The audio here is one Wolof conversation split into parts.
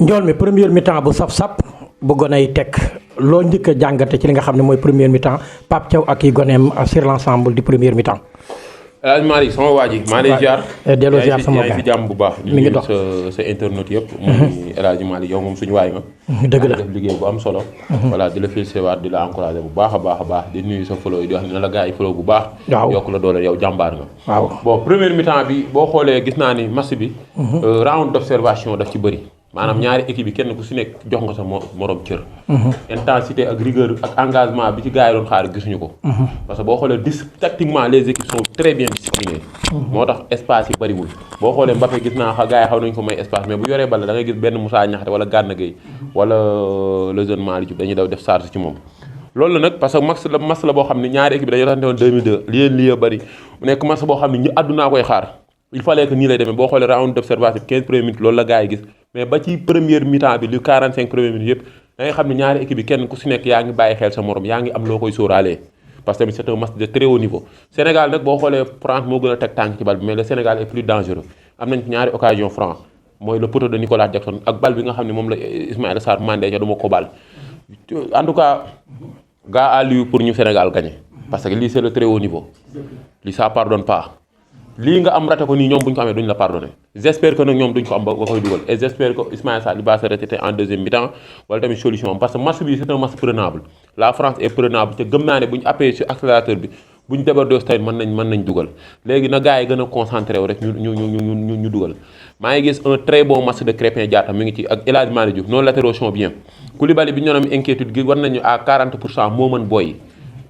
njool mi première mi-temps bu sap-sap bu gone yi teg loo njëkk a jàngate ci li nga xam ne mooy première mi-temps Pape Thiaw ak i goneem sur l'ensemble di première mi-temps. El Hadj Malick sama waa ji maa lay ziar. delloo ziar sama yaa ngi fi jàmm bu baax. mi ngi dox sa internet yëpp. muy El Hadj Malick yow moom suñu waay nga. dëgg la def liggéey bu am solo. voilà di la félicité waat di la encouragé bu baax a baax di nuyu sa follow yi di wax ne la gars yi follow bu baax. waaw yokk la doole yow jàmbaar nga. waaw bon première mi-temps bi boo xoolee gis naa ni match bi. round d'observation daf ci bëri. maanaam ñaari équipe yi kenn ku si nekk jox nga sa morom cër. intensité ak rigueur ak engagement bi ci gars yi doon xaar gisuñu ko. parce que boo xoolee tactiquement les équipes sont très bien disciplinées. moo tax espace yi bëriwul. boo xoolee Mbappé gis naa gars yi xaw nañu ko may espace mais bu yoree bal da ngay gis benn Moussa Niakhaté wala Gana Gueye wala le jeune Malick Diouf dañuy daw def charge ci moom. loolu la nag parce que match la boo xam ne ñaari équipe dañuy rante woon 2002 lii bëri mu nekk match boo xam ne ñu àddunaa koy xaar. il fallait que nii lay demee boo xoolee round d'observation 15 premières minutes loolu la gars yi gis mais ba ci première mi-temps bi li 45 premières minutes yëpp da ngay xam ne ñaari équipe yi kenn ku si nekk yaa ngi bàyyi xel sa morom yaa ngi am loo koy sóoraalee parce que tamit c'est un match de très haut niveau. Sénégal nag boo xoolee France moo gën a teg tànk ci bal bi mais le Sénégal est plus dangereux am nañ ñaari occasion franc mooy le poteau de Nicolas Jackson ak bal bi nga xam ne moom la Ismaïla Sarr mandé ca duma ko bal en tout cas gars à lui pour ñu Sénégal gagner parce que lii c'est le très haut niveau lii ça pardonne pas. lii nga am raté ko nii ñoom bu ñu ko amee duñ la pardonné j'espère que nag ñoom duñ ko am ba koy dugal et j'espère que Ismaïla Sarr va se retraiter en deuxième mi-temps wala tamit solution am parce que match bi c'est un match prenable la France est prenable te gëm naa ne bu ñu appuyé sur accélérateur bi bu ñu débordé tamit mën nañ dugal léegi na gars yi gën a concentré wu rek ñu dugal maa ngi gis un très bon match de Krépin Diatta mi ngi ci ak El Hadj Malick Diouf nos latéraux sont bien Koulibaly bi ñu doon am inquiétude gi war nañu à 40% moo mën booy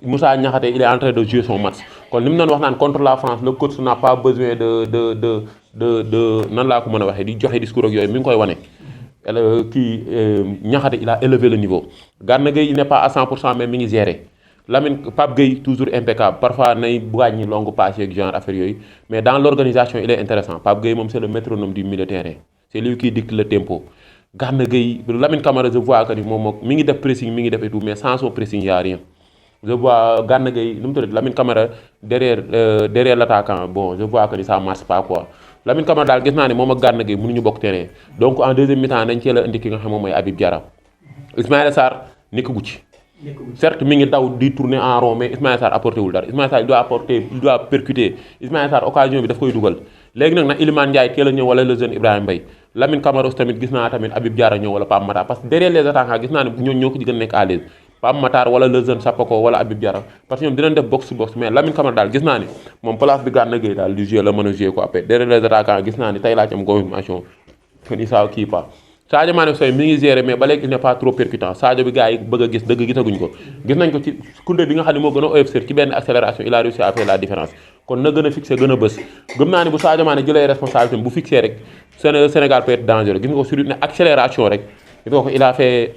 Moussa Niakhaté il est en train de jouer son match kon li mu doon wax naan contre la France le coach n'a pas besoin de nan laa ko mën a waxee di joxe discours ak yooyu mi ngi koy wane. kii Niakhaté il a élevé le niveau. Gana Gueye il n'est pas à 100% mais mi ngi géré Lamine Pape Gueye toujours impeccable parfois nay wàññi longue passe yeeg genre affaire yooyu mais dans l'organisation il est intéressant Pape Gueye moom c'est le métronome du milieu de terrain c'est lui qui dicte le tempo. Gana Gueye Lamine Camara je vois que ni moom mi ngi def pressing mi ngi def et tout mais sans son pressing y a rien. je vois Gana Gueye nu mu tudd Lamine Camara derrière l'attaquant bon je vois que ni ça marche pas quoi Lamine Camara daal gis naa ne moom ak Gana Gueye mënuñu bokk terrain donc en deuxième mi-temps dañ cee la indi ki nga xam moom mooy Habib Diarra Ismaïla Sarr nekk gu ci certes mi ngi daw di tourner en rond mais Ismaïla Sarr apporté wul dara Ismaïla Sarr il doit percuter Ismaïla Sarr occasion bi daf koy dugal léegi nag Iliman Ndiaye teel a ñëw wala le jeune Ibrahima Mbaye Lamine Camara tamit gis naa tamit Habib Diarra ñëw wala Pape Matar parce que derrière les attaquants gis naa ne ñoo ko ci gën a nekk à l'aise Pape Matar wala le jeune Sapako wala Habib Diarra parce que ñoom dinañ def box to box mais Lamine Camara daal gis naa ni moom place bi Gana Gueye daal di jouer la mën a jouer quoi après derrière les attaquants gis naa ni tey laa ci am confirmation que ni ça kii pas Sadio Mané Sow mi ngi gérer mais ba léegi il n'est pas trop percutant Sadio bi gars yi bëgg a gis dëgg gisaguñ ko gis nañ ko ci Koundé bi nga xam ne moo gën a oyof ci benn accélération il a réussi à faire la différence kon na gën a fixé gën a bës gëm naa ni bu Sadio Mané jëlee responsabilité bu fixé rek Sénégal peut être dangereux gis nga ko sur une accélération rek gis nga ko il a fait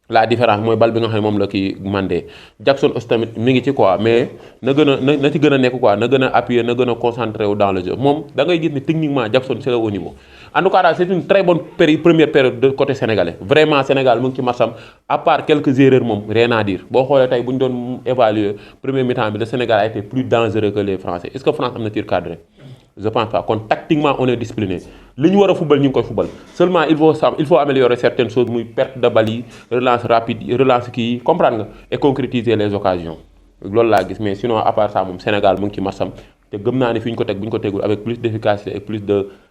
la différence mooy bal bi nga xam ne moom la kii mandé Jackson aussi tamit mi ngi ci quoi mais na gën a na ci gën a nekk quoi na gën a appuyer na gën a concentré wu dans le jeu moom da ngay gis ni techniquement Jackson c'est le haut niveau en tout cas daal c'est une très bonne première période de côté sénégalais vraiment Sénégal mu ngi ci matcham à part quelques erreurs moom rien à dire boo xoolee tey bu ñu doon évaluer premier mi-temps bi le Sénégal a été plus dangereux que les Français est-ce que France am na tir cadré je pense pas kon tactiquement on est discipliné li ñu war a football ñu ngi koy football seulement il faut améliorer certaines choses muy perte de balle yi relance rapide relance kii comprendre nga et concrétiser les occasions loolu laa gis mais sinon à part ça moom Sénégal mu ngi ci matcham te gëm naa ne fi ñu ko teg bu ñu ko tegul avec plus d'efficacité et plus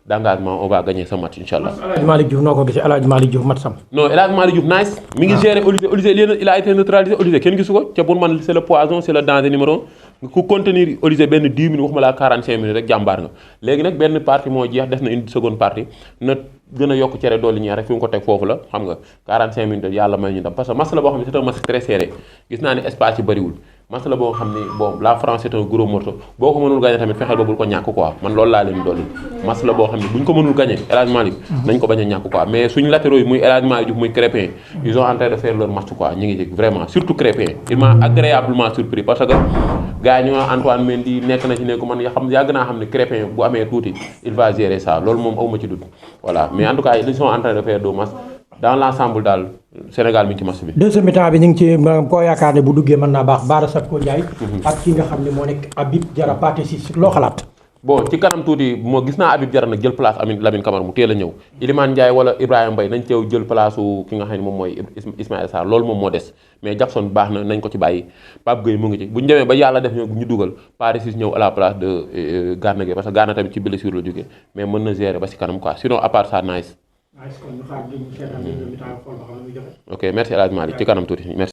d'engagement on va gagner ce match inchallah. El Hadj Malick Diouf noo ko gisee El Hadj Malick Diouf matcham. non El Hadj Malick Diouf nice. mi ngi gérer Olysée il a été neutralisé Olysée kenn gisu ko te pour man c'est le poison c'est le danger numéro ku contenir Olysée benn 10 minutes waxuma la 45 minutes rek jàmbaar nga léegi nag benn partie moo jeex def na une seconde partie na gën a yokk cere doole ñeex rek fi mu ko teg foofu la xam nga 45 minutes yàlla may ñu dem parce que match la boo xam ne c'est un match très serré gis naa ne espace yi bëriwul match la boo xam ne bon la France c'est un gros morceau boo ko mënul gagner tamit fexeel ba bul ko ñàkk quoi man loolu laa leen dolli match la boo xam ne buñ ko mënul gagner El Hadj Malick nañ ko bañ a ñàkk quoi mais suñu latéraux yi muy El Hadj Malick Diouf muy Krépin ils ont en train de faire leur match quoi ñu ngi jég vraiment surtout Krépin il m'a agréablement surpris parce que gars yi ñu Antoine Mendy nekk na ci nekku man yàgg naa xam ne Krépin bu amee tuuti il va gérer ça loolu moom awma ci doute voilà mais en tout cas ils sont en train de faire deux matchs dans l'ensemble daal Sénégal mi ngi ci match bi. deuxième mi-temps bi ñu ngi ci koo yaakaar ne bu duggee mën naa baax Bara Sapko Ndiaye. ak ki nga xam ne moo nekk Habib Diarra Pathé Ciss loo xalaat. bon ci kanam tuuti moo gis naa Habib Diarra nag jël place Lamine Camara mu teel a ñëw Iliman Ndiaye wala Ibrahima Mbaye nañ teew jël place ki nga xam ne moom mooy Ismaïla Sarr loolu moom moo des mais Jackson baax na nañ ko ci bàyyi Pape Gueye mu ngi ci bu ñu demee ba yàlla def ñu dugal Paris Ciss ñëw à la place de Gana Gueye parce que Gana tamit ci blessure la jógee mais mën na gérer ba si kanam quoi sinon à part ça nice. ok merci El Hadj Malick ci kanam tuuti merci.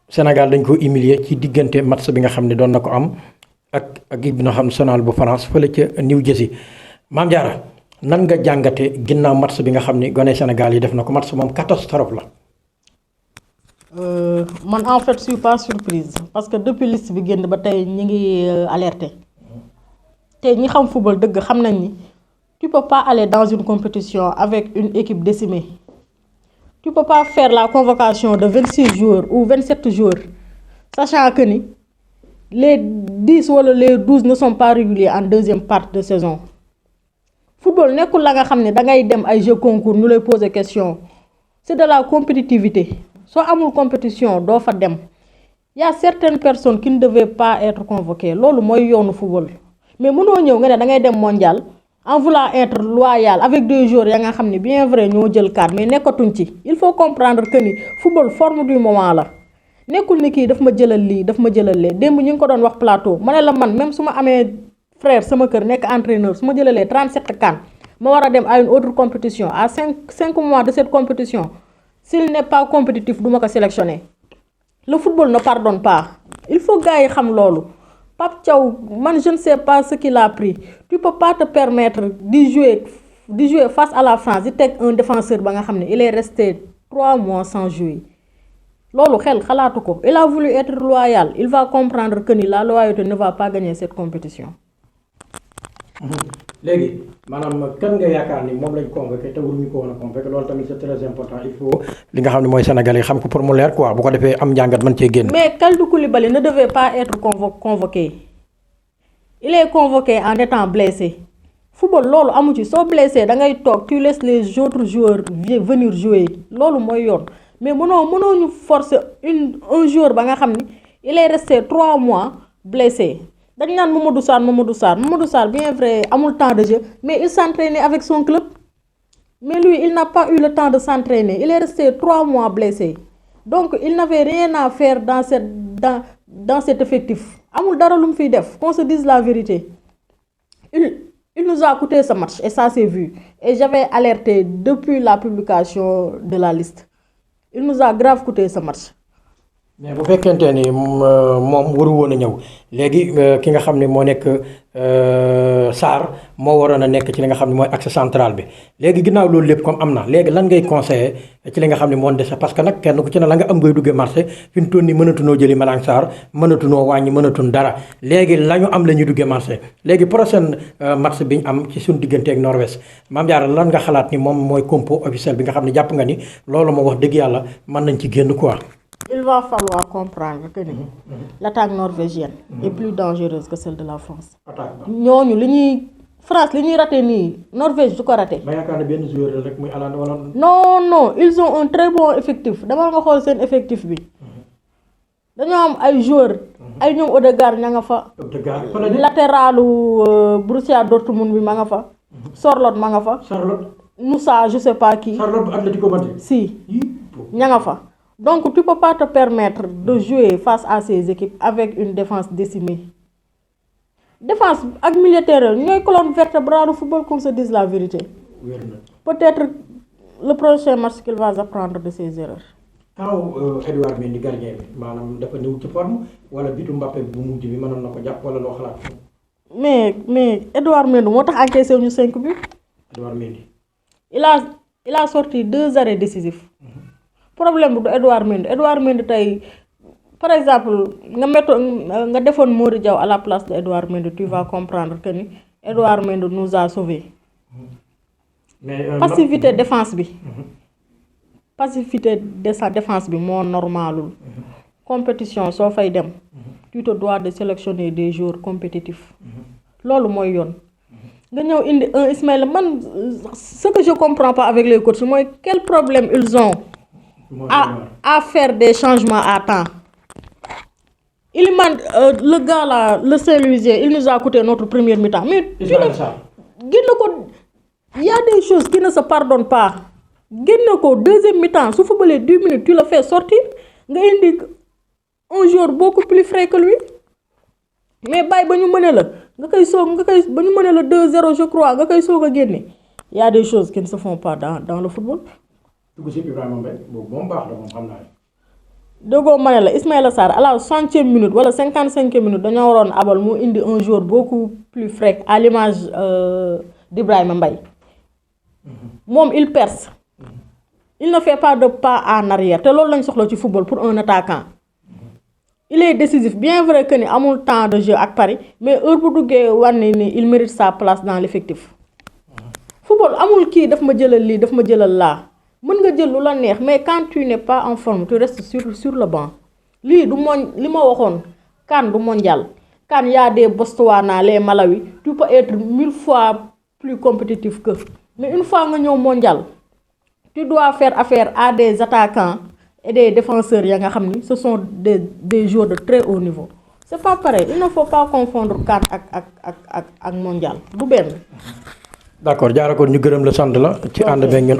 Sénégal dañ ko humilier ci diggante match bi nga xam ne doon na ko am ak équipe nationale bu France fële ca New Jersey Mame Diarra nan nga jàngate ginnaaw match bi nga xam ni gone Sénégal yi def na ko match moom catastrophe la. man en fait je suis pas surprise parce que depuis liste bi génn ba tey ñi ngi alerté te ñi xam football dëgg xam nañ ni tu peux pas aller dans une compétition avec une équipe décimée. Tu peux pas faire la convocation de 26 joueurs ou 27 joueurs sachant que ni les 10 ou les 12 ne sont pas réguliers en deuxième partie de saison. Football nekkul la nga xam ne da ngay dem ay jeux concours ñu lay poser question c'est de la compétitivité soo amul compétition doo fa dem. Il y a certaines personnes qui ne devaient pas être convoquées loolu mooy yoonu football mais mënoo ñëw nga ne da ngay dem mondial en voulant être loyal avec deux joueurs ya nga xam ne bien vrai ñoo jël carte mais nekkatuñ ci. Il faut comprendre que ni football forme du moment la. nekkul ni kii daf ma jëlal lii daf ma jëlal lee démb ñu ngi ko doon wax plateau ma ne la man même su ma amee frère sama kër nekk entraîneur su ma jëlalee 37 CAN ma war a dem à une autre compétition à 5 mois de cette compétition s'il n'est pas compétitif du ma ko sélectionner. Le football ne pardonne pas il faut gars yi xam loolu Pape Thiaw man je ne sais pas ce qu'il a pris tu peux pas te permettre di jouer face à la France di teg un défenseur ba nga xam ne il est resté 3 mois sans jouer. loolu xel xalaatu ko il a voulu être loyal il va comprendre que ni la loyauté ne va pas gagner cette compétition. léegi maanaam kan nga yaakaar ni moom lañ convoqué te waruñu ko woon a convoqué loolu tamit c'est très important il faut li nga xam ne mooy Sénégalais yi xam ko pour mu leer quoi bu ko defee am njàngat mën cee génn. mais Kalidou Koulibaly ne devait pas être convoqué il est convoqué en étant blessé football loolu amu ci soo blessé da ngay toog tu laisses les autres joueurs venir jouer loolu mooy yoon. mais mënoo ñu forcer un joueur ba nga xam ni il est resté 3 mois blessé dañ naan Mamadou Sarr bien vrai amul temps de jeu mais il s'entraînait avec son club mais lui il n'a pas eu le temps de s'entraîner il est resté 3 mois blessé donc il n'avait rien à faire dans cet effectif amul dara lu mu fiy def qu'on se dise la vérité il nous a coûté ce match et ça s'est vu et j'avais alerté depuis la publication de la liste. Il nous a grave coûté ce match. mais bu fekkente ni moom waru woon a ñëw léegi ki nga xam ne moo nekk Sarr moo waroon a nekk ci li nga xam ne mooy axe central bi léegi ginnaaw loolu lépp comme am na léegi lan ngay conseiller ci li nga xam ne moo dese parce que nag kenn ku ci ne la nga am ngay duggee marché fi mu toll nii mënatunoo jëli Malang Sarr mënatunoo wàññi mënatun dara léegi la ñu am la ñuy duggee marché léegi prochaine match bi ñu am ci suñu diggante ak Norvège Mame Diarra lan nga xalaat ni moom mooy compo officiel bi nga xam ne jàpp nga ni loolu moo wax dëgg yàlla mën nañ ci génn quoi. Il va falloir comprendre que l'attaque norvégienne est plus dangereuse que celle de la France. ñooñu France li ñuy raté nii Norvège du ko raté. ma yaakaar ne benn joueur rek muy Haaland wala. non ils ont un très bon effectif dama nga xool seen effectif bi dañoo am ay joueurs ay ñoom Odegaard ña nga fa. latéralu Borussia Dortmund bi ma nga fa. Sorloth ma nga fa. Moussa je sais pas qui. Sorloth bu Atlético Madrid. si ña nga fa. Donc tu peux pas te permettre de jouer face à ces équipes avec une défense décimée. Défense ak militaire ñooy colonne vertébrale du football qu'on se dise la vérité. Peut-être le prochain match qu'il va apprendre de ses erreurs. Quand Edouard Mendy gardien bi maanaam dafa ñëw ci forme wala bitu Mbappé bu mujj bi mënoon na ko jàpp wala loo xalaat. mais Edouard Mendy moo tax encaissé ñu 5 buts. Edouard Mendy. il a sorti 2 arrêts décisifs. problème bu du Edouard Mendy tey par exemple nga defoon Mody Diaw à la place de Edouard Mendy tu vas comprendre que ni Edouard Mendy nous a sauvés. Passivité défense bi. Passivité de sa défense bi moo normalul. Compétition soo fay dem. Tu te dois de sélectionner des joueurs compétitifs. loolu mooy yoon. nga ñëw indi un Ismaïla man ce que je comprends pas avec les coachs mooy quel problème ils ont. à faire des changements à temps Iliman, le gars là, le Saint-Louisien, il nous a coûté notre première mi-temps. Mais il y a des choses qui ne se pardonnent pas. Deuxième mi-temps, si vous voulez 10 minutes, tu le fais sortir. Tu indiques un joueur beaucoup plus frais que lui. Mais si tu le 2-0, je crois, il y a des choses qui ne se font pas dans le football. Dogo Manela, Ismaïla Sarr, à la 60e minute ou à la 55e minute, nous avons indi un joueur beaucoup plus frais à l'image d'Ibrahima Mbaye. Mom, il perce. Il ne fait pas de pas en arrière. C'est ce que le football pour un attaquant. Il est décisif. Bien vrai qu'il a un temps de jeu à Paris, mais il mérite sa place dans l'effectif. Football, amul ki daf ma jëlal li, daf ma jëlal la. Mën nga jël lu la neex, mais quand tu n'es pas en forme, tu restes sur le banc. Li ma waxone, CAN du mondial. CAN y a des Botswana, les Malawi, tu peux être 1000 fois plus compétitif que. Mais une fois nga ñëw mondial, tu dois faire affaire à des attaquants et des défenseurs ce sont des joueurs de très haut niveau. C'est pas pareil, il ne faut pas confondre CAN ak mondial. Du ben. D'accord, jaara ko ñu gërëm la sant la ci ànd beeg ñun